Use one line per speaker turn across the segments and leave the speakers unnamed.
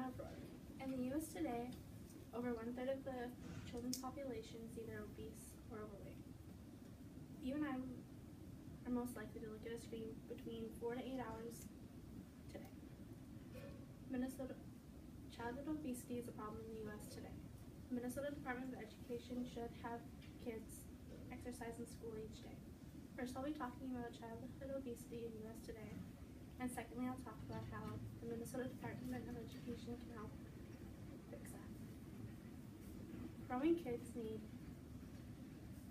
Jenna Roark. In the U.S. today, over 1/3 of the children's population is either obese or overweight. You and I are most likely to look at a screen between 4 to 8 hours today. Minnesota childhood obesity is a problem in the U.S. today. The Minnesota Department of Education should have kids exercise in school each day. First, I'll be talking about childhood obesity in the U.S. today, and secondly, I'll talk about how the Minnesota Department of Education can help fix that. Growing kids need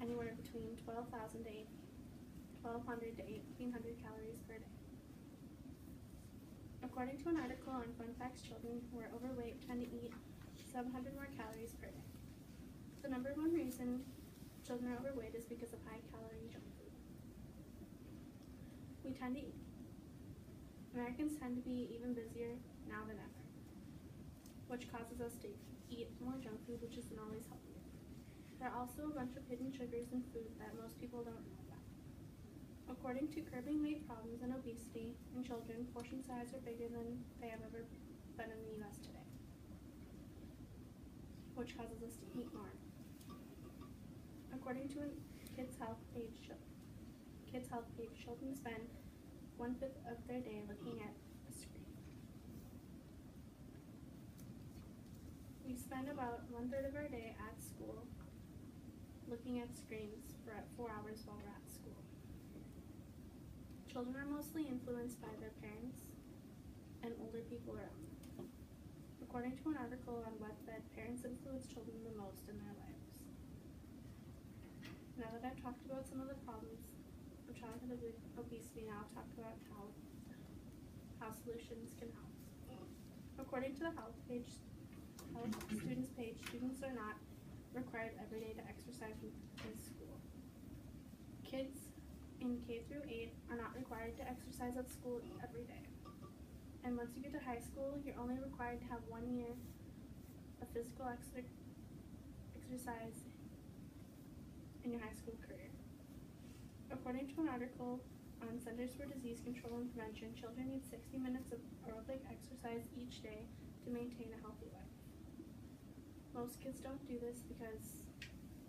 anywhere between 1200 to 1800 calories per day. According to an article on Fun Facts, children who are overweight tend to eat 700 more calories per day. The number one reason children are overweight is because of high-calorie junk food. Americans tend to be even busier now than ever, which causes us to eat more junk food, which isn't always healthier. There are also a bunch of hidden sugars in food that most people don't know about. According to Curbing Weight Problems and Obesity in Children, portion sizes are bigger than they have ever been in the U.S. today, which causes us to eat more. According to a Kids Health page, children spend 1/5 of their day looking at a screen. We spend about 1/3 of our day at school looking at screens for 4 hours while we're at school. Children are mostly influenced by their parents and older people around them. According to an article on WebFed, parents influence children the most in their lives. Now that I've talked about some of the problems of childhood obesity, now I'll talk about how solutions can help. According to the health students page, students are not required every day to exercise in school. Kids in K through 8 are not required to exercise at school every day. And once you get to high school, you're only required to have 1 year of physical exercise in your high school career. According to an article on Centers for Disease Control and Prevention, children need 60 minutes of aerobic exercise each day to maintain a healthy life. Most kids don't do this because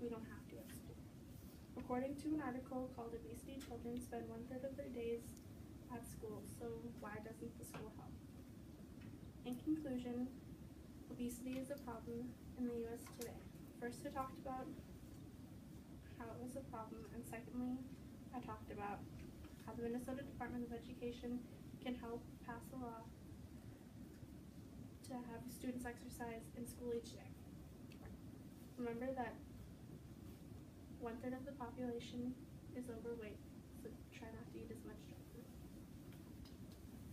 we don't have to at school. According to an article called Obesity, children spend 1/3 of their days at school, so why doesn't the school help? In conclusion, obesity is a problem in the U.S. today. First, I talked about how it was a problem, and secondly, I talked about how the Minnesota Department of Education can help pass a law to have students exercise in school each day. Remember that 1/3 of the population is overweight,